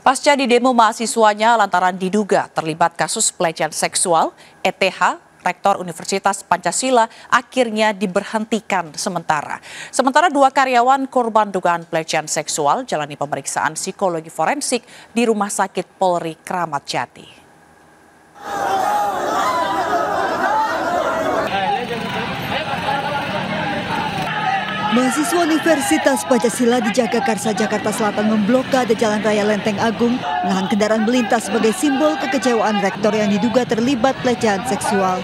Pasca didemo mahasiswanya lantaran diduga terlibat kasus pelecehan seksual, ETH, Rektor Universitas Pancasila, akhirnya diberhentikan sementara. Sementara dua karyawan korban dugaan pelecehan seksual jalani pemeriksaan psikologi forensik di Rumah Sakit Polri Kramat Jati. Mahasiswa Universitas Pancasila di Jagakarsa, Jakarta Selatan memblokade Jalan Raya Lenteng Agung, menahan kendaraan melintas sebagai simbol kekecewaan rektor yang diduga terlibat pelecehan seksual.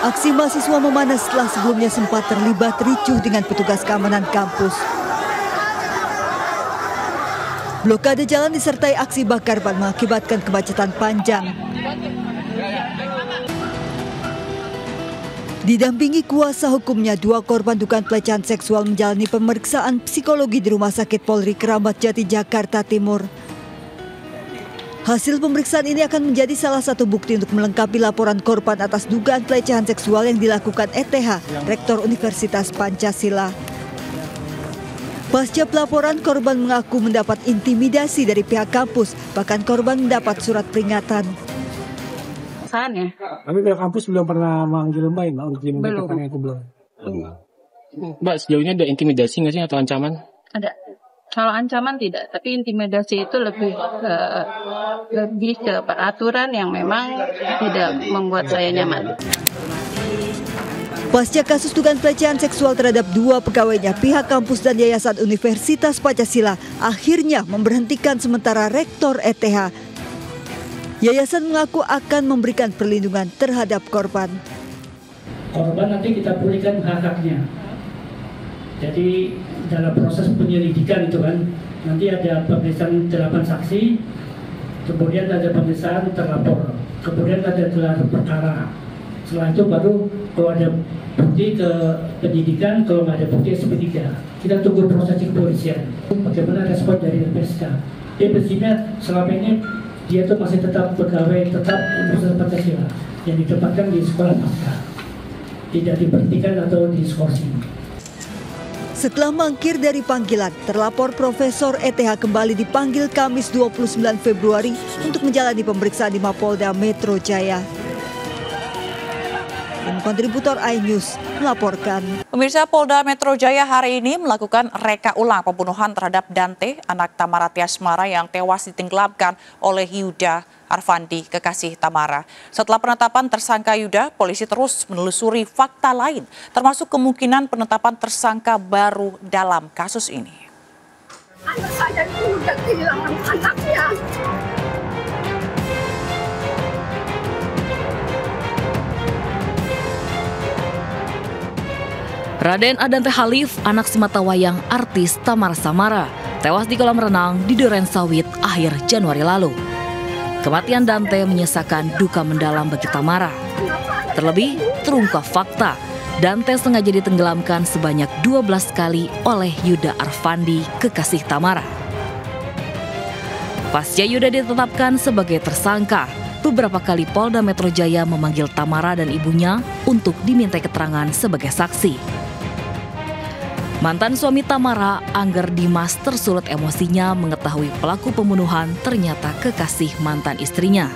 Aksi mahasiswa memanas setelah sebelumnya sempat terlibat ricuh dengan petugas keamanan kampus. Blokade jalan disertai aksi bakar ban mengakibatkan kemacetan panjang. Didampingi kuasa hukumnya, dua korban dugaan pelecehan seksual menjalani pemeriksaan psikologi di Rumah Sakit Polri Kramat Jati, Jakarta Timur. Hasil pemeriksaan ini akan menjadi salah satu bukti untuk melengkapi laporan korban atas dugaan pelecehan seksual yang dilakukan ETH, Rektor Universitas Pancasila. Pasca pelaporan, korban mengaku mendapat intimidasi dari pihak kampus, bahkan korban mendapat surat peringatan. Ya. Tapi pihak kampus belum pernah manggil Mbak untuk dimintakan itu belum. Mbak, sejauh ini ada intimidasi nggak sih atau ancaman? Ada. Kalau ancaman tidak, tapi intimidasi itu lebih ke peraturan yang memang tidak membuat saya nyaman. Pasca kasus dugaan pelecehan seksual terhadap dua pegawainya, pihak kampus dan Yayasan Universitas Pancasila akhirnya memberhentikan sementara Rektor ETH. Yayasan mengaku akan memberikan perlindungan terhadap korban. Korban nanti kita pulihkan hak-haknya. Jadi dalam proses penyelidikan itu kan, nanti ada pemeriksaan 8 saksi, kemudian ada pemeriksaan terlapor, kemudian ada gelar perkara. Setelah itu baru kalau ada bukti ke penyidikan, kalau nggak ada bukti SP3. Kita tunggu proses kepolisian. Bagaimana respon dari LPSK? Dia prinsipnya selama ini dia tuh masih tetap pegawai tetap Universitas Pancasila yang ditempatkan di sekolah pasca, tidak diberhentikan atau diskorsing. Setelah mangkir dari panggilan, terlapor Profesor ETH kembali dipanggil Kamis 29 Februari untuk menjalani pemeriksaan di Mapolda Metro Jaya. Tim kontributor iNews melaporkan. Pemirsa, Polda Metro Jaya hari ini melakukan reka ulang pembunuhan terhadap Dante, anak Tamara Tiasmara yang tewas ditenggelamkan oleh Yuda Arfandi, kekasih Tamara. Setelah penetapan tersangka Yuda, polisi terus menelusuri fakta lain, termasuk kemungkinan penetapan tersangka baru dalam kasus ini. Anak saya itu udah kehilangan anaknya. Raden Adante Halif, anak sematawayang artis Tamara Samara, tewas di kolam renang di Duren Sawit akhir Januari lalu. Kematian Dante menyisakan duka mendalam bagi Tamara. Terlebih, terungkap fakta, Dante sengaja ditenggelamkan sebanyak 12 kali oleh Yuda Arfandi, kekasih Tamara. Pasca Yuda ditetapkan sebagai tersangka, beberapa kali Polda Metro Jaya memanggil Tamara dan ibunya untuk dimintai keterangan sebagai saksi. Mantan suami Tamara, Angger Dimas, tersulut emosinya mengetahui pelaku pembunuhan ternyata kekasih mantan istrinya.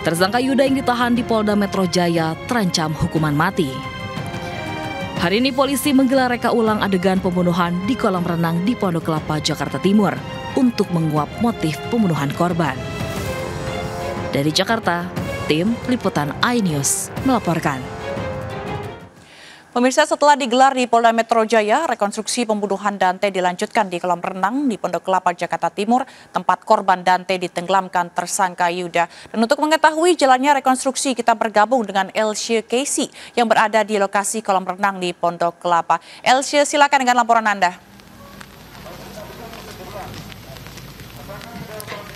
Tersangka Yuda yang ditahan di Polda Metro Jaya terancam hukuman mati. Hari ini polisi menggelar reka ulang adegan pembunuhan di kolam renang di Pondok Kelapa, Jakarta Timur untuk menguap motif pembunuhan korban. Dari Jakarta, tim liputan iNews melaporkan. Pemirsa, setelah digelar di Polda Metro Jaya, rekonstruksi pembunuhan Dante dilanjutkan di kolam renang di Pondok Kelapa, Jakarta Timur, tempat korban Dante ditenggelamkan tersangka Yuda. Dan untuk mengetahui jalannya rekonstruksi, kita bergabung dengan Elsye Casey yang berada di lokasi kolam renang di Pondok Kelapa. Elsye, silakan dengan laporan Anda.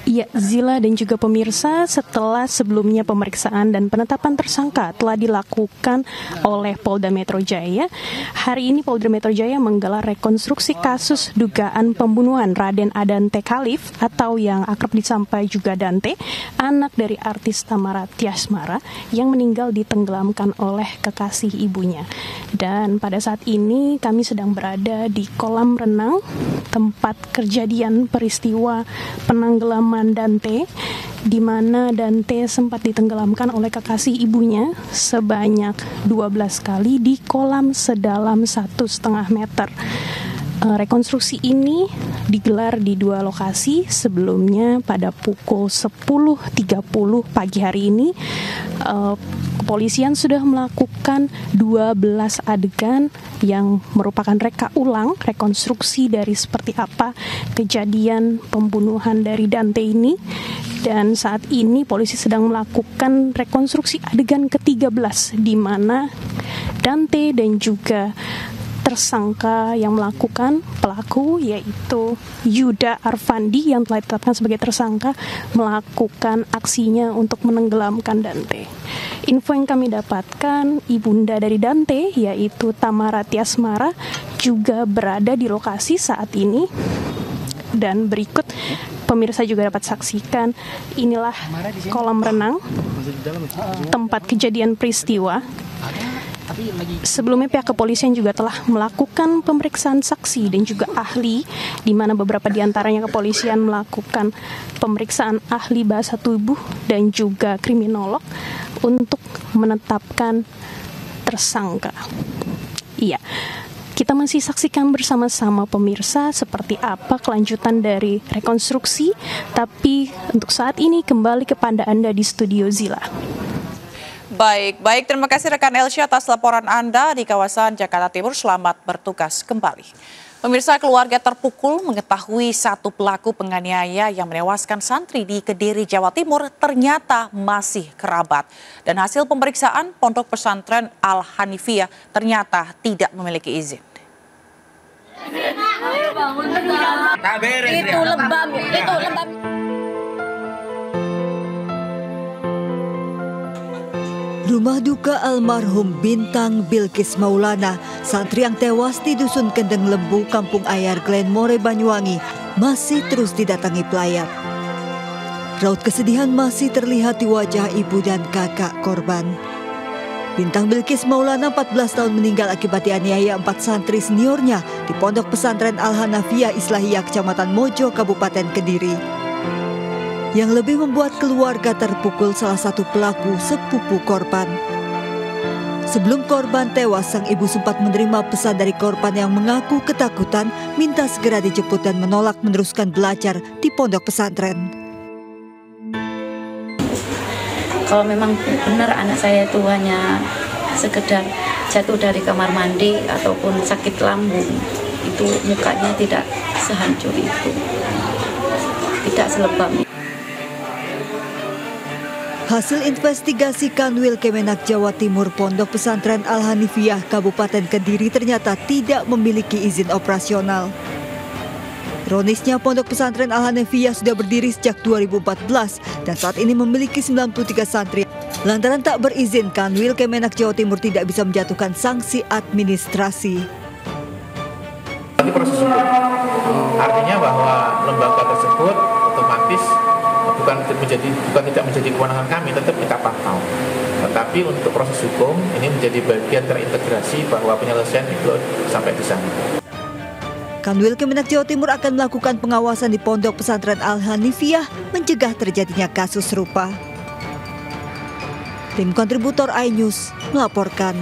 Ya, Zila dan juga pemirsa, setelah sebelumnya pemeriksaan dan penetapan tersangka telah dilakukan oleh Polda Metro Jaya, hari ini Polda Metro Jaya menggelar rekonstruksi kasus dugaan pembunuhan Raden Adante Khalif atau yang akrab disapa juga Dante, anak dari artis Tamara Tiasmara yang meninggal ditenggelamkan oleh kekasih ibunya. Dan pada saat ini kami sedang berada di kolam renang tempat kejadian peristiwa penenggelaman Dante, di mana Dante sempat ditenggelamkan oleh kekasih ibunya sebanyak 12 kali di kolam sedalam 1,5 meter. Rekonstruksi ini digelar di dua lokasi. Sebelumnya pada pukul 10.30 pagi hari ini, kepolisian sudah melakukan 12 adegan yang merupakan reka ulang, rekonstruksi dari seperti apa kejadian pembunuhan dari Dante ini. Dan saat ini polisi sedang melakukan rekonstruksi adegan ke-13 di mana Dante dan juga tersangka yang melakukan pelaku yaitu Yuda Arfandi yang telah ditetapkan sebagai tersangka melakukan aksinya untuk menenggelamkan Dante. Info yang kami dapatkan, ibunda dari Dante yaitu Tamara Tiasmara juga berada di lokasi saat ini. Dan berikut pemirsa juga dapat saksikan, inilah kolam renang tempat kejadian peristiwa. Sebelumnya pihak kepolisian juga telah melakukan pemeriksaan saksi dan juga ahli, di mana beberapa di antaranya kepolisian melakukan pemeriksaan ahli bahasa tubuh dan juga kriminolog untuk menetapkan tersangka. Iya, kita masih saksikan bersama-sama pemirsa seperti apa kelanjutan dari rekonstruksi, tapi untuk saat ini kembali kepada Anda di studio Zila. Baik, terima kasih rekan Elsya atas laporan Anda di kawasan Jakarta Timur. Selamat bertugas kembali. Pemirsa, keluarga terpukul mengetahui satu pelaku penganiaya yang menewaskan santri di Kediri, Jawa Timur ternyata masih kerabat. Dan hasil pemeriksaan Pondok Pesantren Al-Hanifiyah ternyata tidak memiliki izin. Itu lebam. Rumah duka almarhum Bintang Bilkis Maulana, santri yang tewas di Dusun Kendeng Lembu, Kampung Ayar, Glenmore, Banyuwangi, masih terus didatangi pelayat. Raut kesedihan masih terlihat di wajah ibu dan kakak korban. Bintang Bilkis Maulana 14 tahun meninggal akibat dianiaya 4 santri seniornya di Pondok Pesantren Al-Hanafiyah Islahiyah, Kecamatan Mojo, Kabupaten Kediri. Yang lebih membuat keluarga terpukul salah satu pelaku sepupu korban. Sebelum korban tewas, sang ibu sempat menerima pesan dari korban yang mengaku ketakutan, minta segera dijemput dan menolak meneruskan belajar di pondok pesantren. Kalau memang benar anak saya itu hanya sekedar jatuh dari kamar mandi ataupun sakit lambung, itu mukanya tidak sehancur itu, tidak selebam. Hasil investigasi Kanwil Kemenak Jawa Timur, Pondok Pesantren Al-Hanifiyah Kabupaten Kediri ternyata tidak memiliki izin operasional. Ironisnya, Pondok Pesantren Al-Hanifiyah sudah berdiri sejak 2014 dan saat ini memiliki 93 santri. Lantaran tak berizin, Kanwil Kemenak Jawa Timur tidak bisa menjatuhkan sanksi administrasi. Ini proses hukum, artinya bahwa lembaga tersebut otomatis bukan tidak menjadi kewenangan kami, tetap kita pantau. Tetapi untuk proses hukum ini menjadi bagian terintegrasi bahwa penyelesaian itu sampai di sana. Kanwil Kemenak Jawa Timur akan melakukan pengawasan di Pondok Pesantren Al-Hanifiyah mencegah terjadinya kasus serupa. Tim kontributor iNews melaporkan.